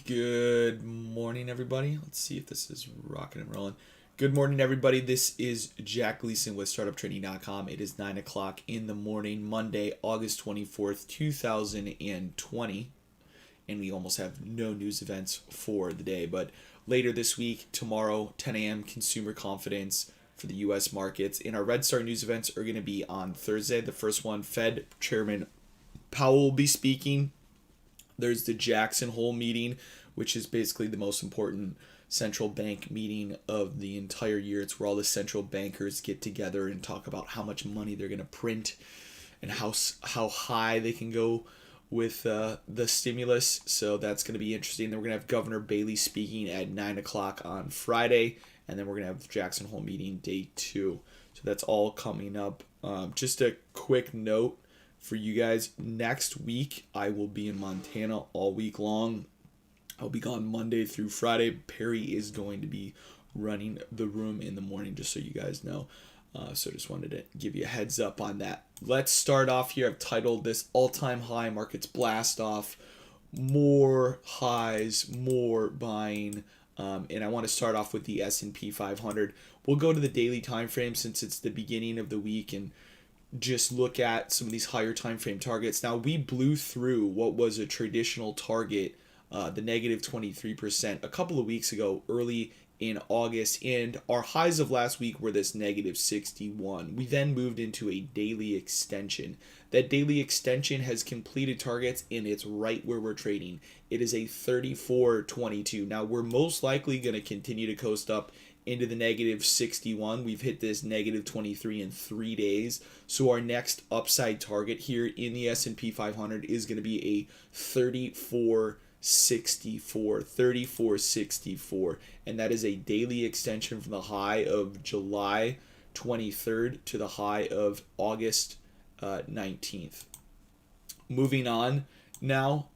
Good morning, everybody. Let's see if this is rocking and rolling. Good morning, everybody. This is Jack Gleason with Startuptrading.com. It is 9 o'clock in the morning, Monday, August 24th, 2020. And we almost have no news events for the day. But later this week, tomorrow, 10 a.m., consumer confidence for the U.S. markets. And our Red Star news events are going to be on Thursday. The first one, Fed Chairman Powell will be speaking. There's the Jackson Hole meeting, which is basically the most important central bank meeting of the entire year. It's where all the central bankers get together and talk about how much money they're going to print and how high they can go with the stimulus. So that's going to be interesting. Then we're going to have Governor Bailey speaking at 9 o'clock on Friday. And then we're going to have the Jackson Hole meeting day 2. So that's all coming up. Just a quick note for you guys, next week I will be in Montana all week long. I'll be gone Monday through Friday. Perry is going to be running the room in the morning, just so you guys know. So just wanted to give you a heads up on that. Let's start off here. I've titled this All-Time High Markets Blast Off. More highs, more buying. And I want to start off with the S&P 500. We'll go to the daily time frame since it's the beginning of the week and just look at some of these higher time frame targets. Now, we blew through what was a traditional target, the negative 23%, a couple of weeks ago, early in August, and our highs of last week were this negative 61. We then moved into a daily extension. That daily extension has completed targets, and it's right where we're trading. It is a 34.22. Now, we're most likely going to continue to coast up into the negative 61. We've hit this negative 23 in 3 days. So our next upside target here in the S&P 500 is going to be a 34.64, and that is a daily extension from the high of July 23rd to the high of August 19th. Moving on now,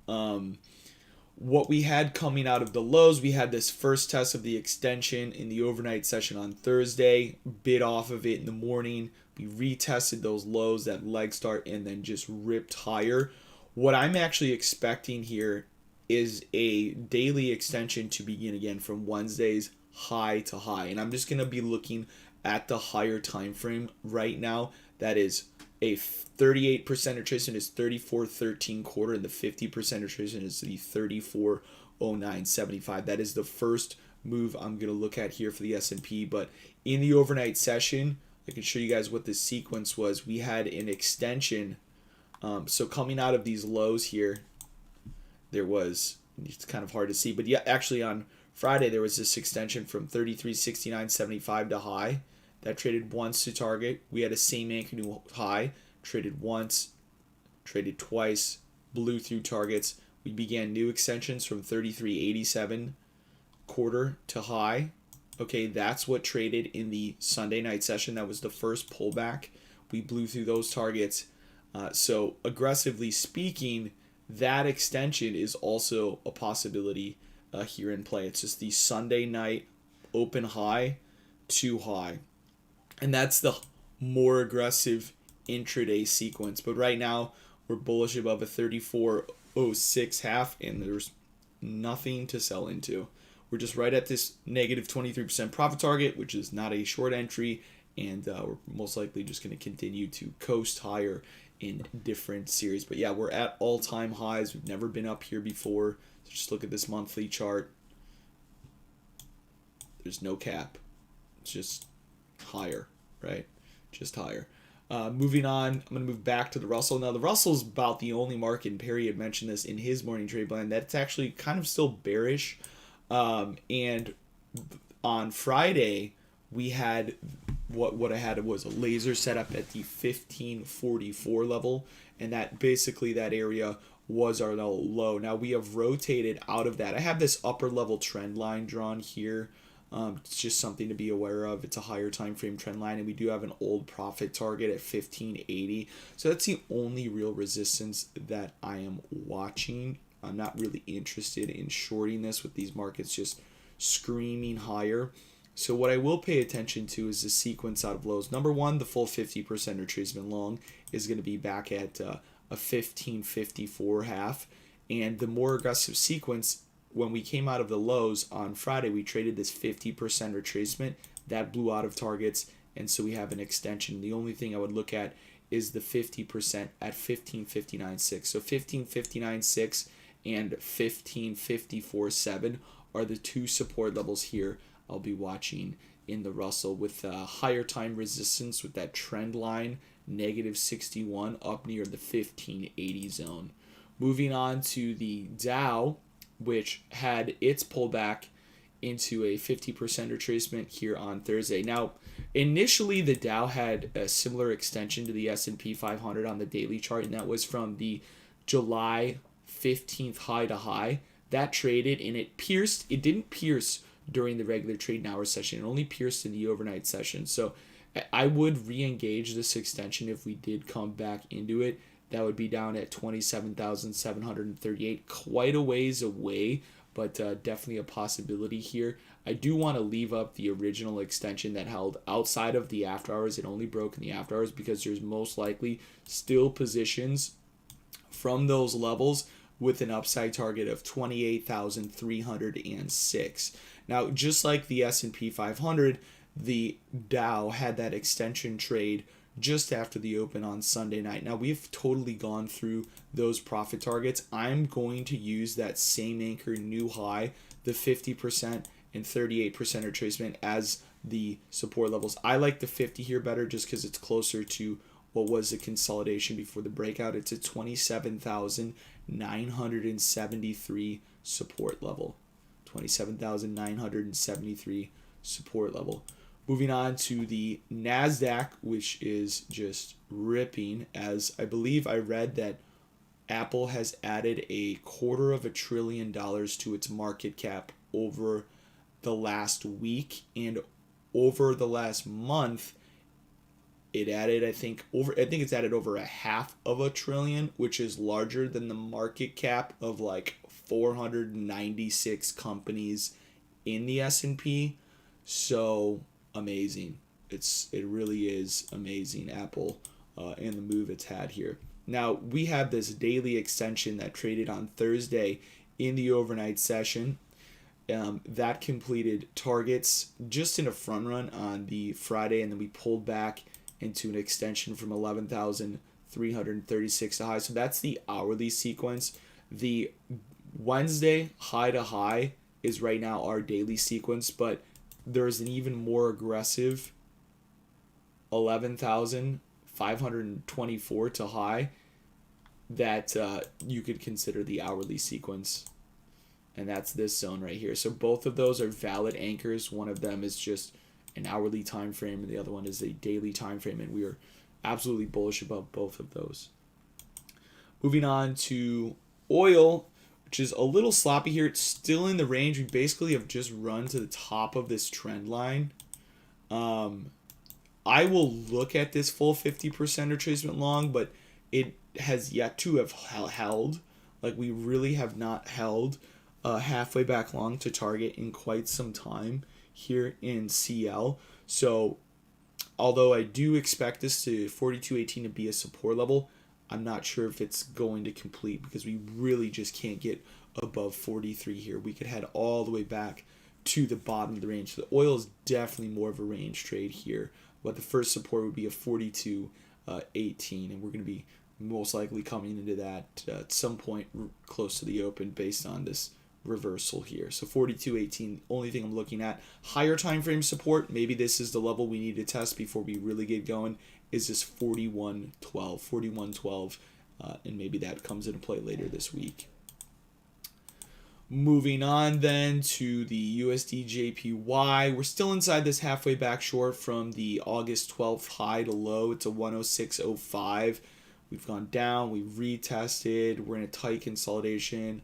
what we had coming out of the lows, we had this first test of the extension in the overnight session on Thursday, bid off of it in the morning. We retested those lows, that leg start, and then just ripped higher. What I'm actually expecting here is a daily extension to begin again from Wednesday's high to high. And I'm just going to be looking at the higher time frame right now. That is a 38% attrition is 34.13 quarter, and the 50% attrition is the 34.0975. That is the first move I'm going to look at here for the S&P. But in the overnight session, I can show you guys what the sequence was. We had an extension. So coming out of these lows here, there was, it's kind of hard to see, but yeah, actually on Friday there was this extension from 33.6975 to high. That traded once to target. We had a same anchor new high, traded once, traded twice, blew through targets. We began new extensions from 33.87 quarter to high. Okay, that's what traded in the Sunday night session. That was the first pullback. We blew through those targets. So aggressively speaking, that extension is also a possibility here in play. It's just the Sunday night open high to high. And that's the more aggressive intraday sequence. But right now, we're bullish above a 34.06 half, and there's nothing to sell into. We're just right at this negative 23% profit target, which is not a short entry, and we're most likely just going to continue to coast higher in different series. But yeah, we're at all-time highs. We've never been up here before. So just look at this monthly chart. There's no cap. It's just higher, right? Just higher. Moving on, I'm going to move back to the Russell. Now, the Russell's about the only market, and Perry had mentioned this in his morning trade plan, that's actually kind of still bearish. And on Friday, we had what I had was a laser set up at the 1544 level, and that basically that area was our low. Now we have rotated out of that. I have this upper level trend line drawn here. It's just something to be aware of. It's a higher time frame trend line, and we do have an old profit target at 1580. So that's the only real resistance that I am watching. I'm not really interested in shorting this with these markets just screaming higher. So what I will pay attention to is the sequence out of lows. Number one, the full 50% retracement long is going to be back at a 1554 half. And the more aggressive sequence when we came out of the lows on Friday, we traded this 50% retracement that blew out of targets, and so we have an extension. The only thing I would look at is the 50% at 1559.6. So 1559.6 and 1554.7 are the two support levels here I'll be watching in the Russell, with higher time resistance with that trend line -61 up near the 1580 zone. Moving on to the Dow, which had its pullback into a 50% retracement here on Thursday. Now, initially the Dow had a similar extension to the S&P 500 on the daily chart, and that was from the July 15th high to high. That traded, and it didn't pierce during the regular trading hour session. It only pierced in the overnight session. So I would re-engage this extension if we did come back into it. That would be down at 27,738, quite a ways away, but definitely a possibility here. I do want to leave up the original extension that held outside of the after hours. It only broke in the after hours because there's most likely still positions from those levels with an upside target of 28,306. Now, just like the S&P 500, the Dow had that extension trade just after the open on Sunday night. Now, we've totally gone through those profit targets. I'm going to use that same anchor new high, the 50% and 38% retracement, as the support levels. I like the 50 here better just because it's closer to what was the consolidation before the breakout. It's a 27,973 support level. 27,973 support level. Moving on to the Nasdaq, which is just ripping, as I believe I read that Apple has added $250 billion to its market cap over the last week, and over the last month it added I think it's added over $500 billion, which is larger than the market cap of like 496 companies in the S&P. So amazing. It really is amazing, Apple, and the move it's had here. Now, we have this daily extension that traded on Thursday in the overnight session. That completed targets just in a front run on the Friday, and then we pulled back into an extension from 11,336 to high. So that's the hourly sequence. The Wednesday high to high is right now our daily sequence, but there's an even more aggressive 11,524 to high that you could consider the hourly sequence. And that's this zone right here. So both of those are valid anchors. One of them is just an hourly time frame, and the other one is a daily time frame, and we are absolutely bullish about both of those. Moving on to oil, which is a little sloppy here. It's still in the range. We basically have just run to the top of this trend line. I will look at this full 50% retracement long, but it has yet to have held. Like, we really have not held halfway back long to target in quite some time here in CL. So although I do expect this to 42.18 to be a support level, I'm not sure if it's going to complete because we really just can't get above 43 here. We could head all the way back to the bottom of the range. So the oil is definitely more of a range trade here, but the first support would be a 42.18, and we're going to be most likely coming into that at some point close to the open based on this reversal here. So 42.18, only thing I'm looking at. Higher time frame support, maybe this is the level we need to test before we really get going, is this 41.12, and maybe that comes into play later this week. Moving on then to the USD JPY, we're still inside this halfway back short from the August 12th high to low. It's a 106.05. We've gone down, we've retested, we're in a tight consolidation.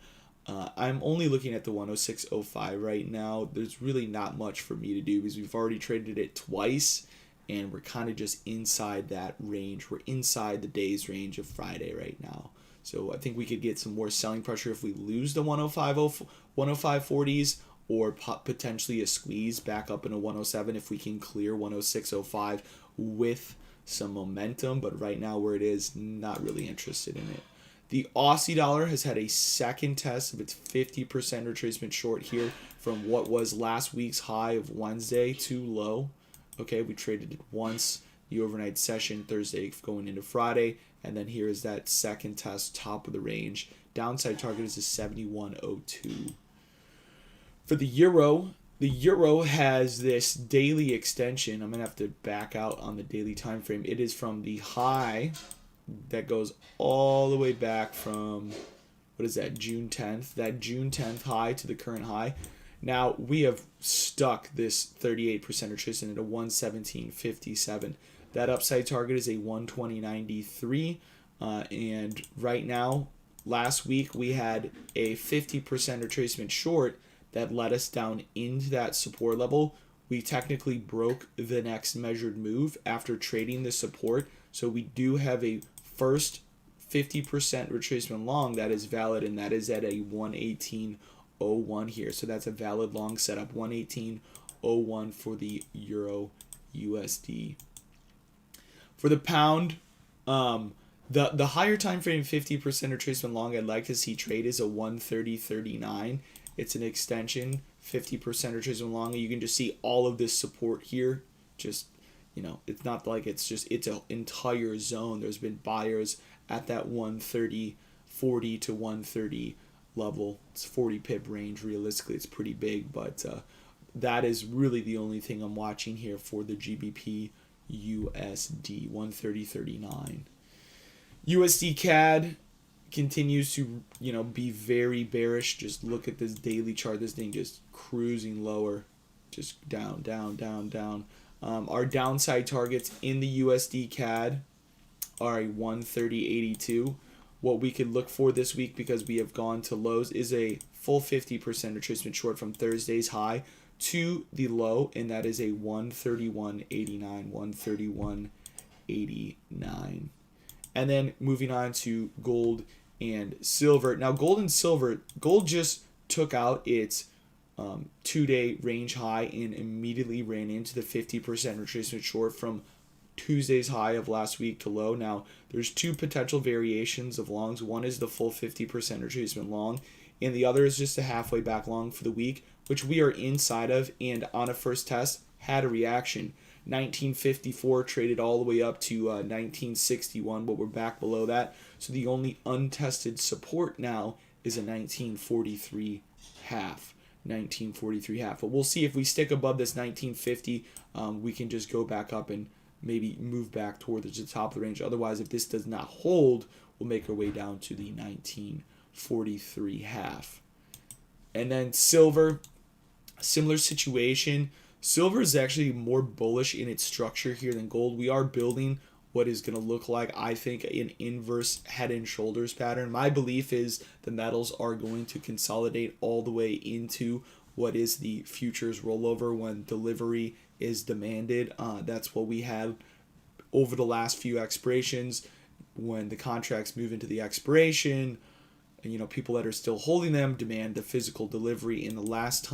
I'm only looking at the 106.05 right now. There's really not much for me to do because we've already traded it twice, and we're kind of just inside that range. We're inside the day's range of Friday right now. So I think we could get some more selling pressure if we lose the 105.40s, or potentially a squeeze back up into 107 if we can clear 106.05 with some momentum. But right now where it is, not really interested in it. The Aussie dollar has had a second test of its 50% retracement short here from what was last week's high of Wednesday to low. Okay, we traded it once, the overnight session Thursday going into Friday, and then here is that second test, top of the range. Downside target is a 71.02. For the euro has this daily extension. I'm going to have to back out on the daily time frame. It is from the high that goes all the way back from, what is that, June 10th? That June 10th high to the current high. Now, we have stuck this 38% retracement at a 117.57. That upside target is a 120.93. And right now, last week, we had a 50% retracement short that led us down into that support level. We technically broke the next measured move after trading the support. So we do have a first 50% retracement long that is valid, and that is at a 118.01 here. So that's a valid long setup, 118.01 for the Euro USD. For the pound, the higher time frame 50% retracement long I'd like to see trade is a 130.39. It's an extension, 50% retracement long. You can just see all of this support here. Just, it's not like it's an entire zone. There's been buyers at that 130.40 to 130 level. It's 40 pip range. Realistically, it's pretty big, but that is really the only thing I'm watching here for the GBP USD, 130.39. USD CAD continues to be very bearish. Just look at this daily chart. This thing just cruising lower, just down, down, down, down. Our downside targets in the USD CAD are a 130.82. What we could look for this week, because we have gone to lows, is a full 50% retracement short from Thursday's high to the low, and that is a 131.89, 131.89. And then moving on to gold and silver. Now, gold and silver, gold just took out its 2-day range high and immediately ran into the 50% retracement short from Tuesday's high of last week to low. Now, there's two potential variations of longs. One is the full 50% retracement long, and the other is just a halfway back long for the week, which we are inside of, and on a first test had a reaction. 1954 traded all the way up to 1961, but we're back below that. So the only untested support now is a 1943 half. 1943 half. But we'll see if we stick above this 1950, we can just go back up and maybe move back towards the top of the range. Otherwise, if this does not hold, we'll make our way down to the 1943 half. And then silver, similar situation. Silver is actually more bullish in its structure here than gold. We are building what is going to look like, I think, an inverse head and shoulders pattern. My belief is the metals are going to consolidate all the way into what is the futures rollover when delivery is demanded. That's what we had over the last few expirations. When the contracts move into the expiration, people that are still holding them demand the physical delivery. In the last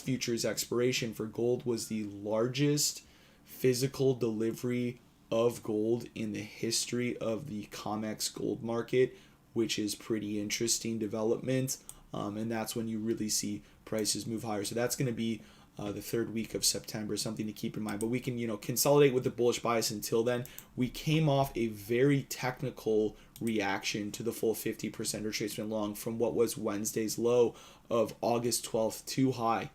futures expiration for gold was the largest physical delivery of gold in the history of the COMEX gold market, which is pretty interesting development. And that's when you really see prices move higher. So that's going to be the third week of September, something to keep in mind. But we can, consolidate with the bullish bias until then. We came off a very technical reaction to the full 50% retracement long from what was Wednesday's low of August 12th too high.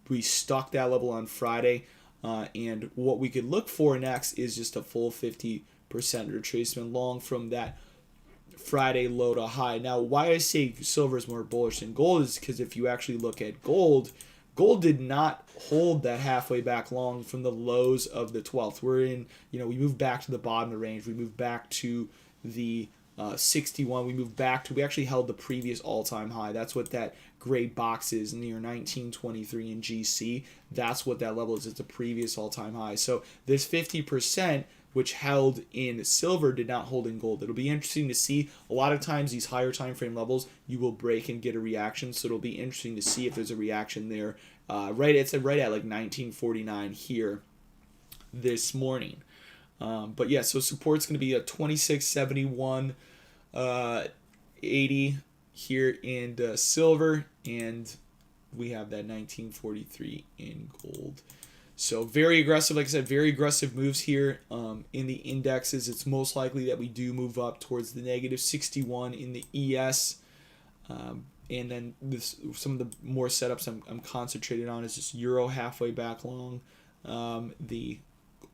We stuck that level on Friday, and what we could look for next is just a full 50% retracement long from that Friday low to high. Now, why I say silver is more bullish than gold is because if you actually look at gold did not hold that halfway back long from the lows of the 12th. We're in, we moved back to the bottom of the range. We moved back to the 61. We actually held the previous all-time high. That's what that gray box is near 1923 in GC. That's what that level is. It's the previous all-time high. So this 50%, which held in silver, did not hold in gold. It'll be interesting to see. A lot of times these higher time frame levels, you will break and get a reaction. So it'll be interesting to see if there's a reaction there. It's right at like 1949 here this morning. But yeah, so support's going to be a 2671. 80 here in silver, and we have that 1943 in gold. So very aggressive, like I said, very aggressive moves here in the indexes. It's most likely that we do move up towards the negative 61 in the ES. And then some of the more setups I'm concentrated on is just euro halfway back long, the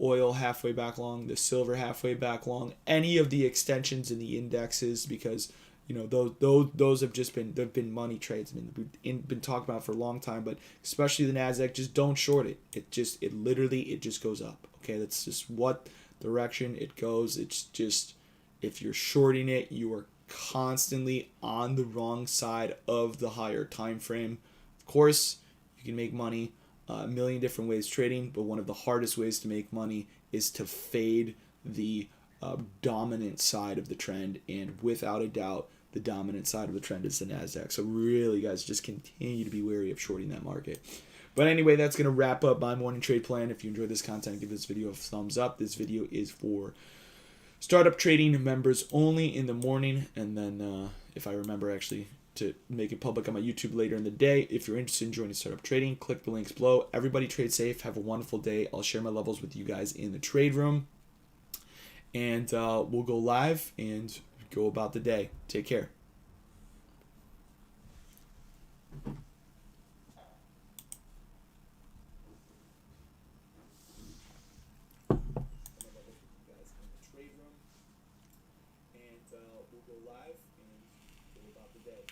oil halfway back long, the silver halfway back long, any of the extensions in the indexes, because those have just been money trades. I mean, we've been talking about it for a long time, but especially the Nasdaq, just don't short it. It literally just goes up. Okay, that's just what direction it goes. It's just, if you're shorting it, you are constantly on the wrong side of the higher time frame. Of course, you can make money a million different ways trading, but one of the hardest ways to make money is to fade the dominant side of the trend, and without a doubt, the dominant side of the trend is the Nasdaq. So really, guys, just continue to be wary of shorting that market. But anyway, that's going to wrap up my morning trade plan. If you enjoyed this content, give this video a thumbs up. This video is for startup trading members only in the morning, and then if I remember actually to make it public on my YouTube later in the day. If you're interested in joining startup trading, click the links below. Everybody trade safe. Have a wonderful day. I'll share my levels with you guys in the trade room, and we'll go live and go about the day. Take care. We'll go live and go about the day.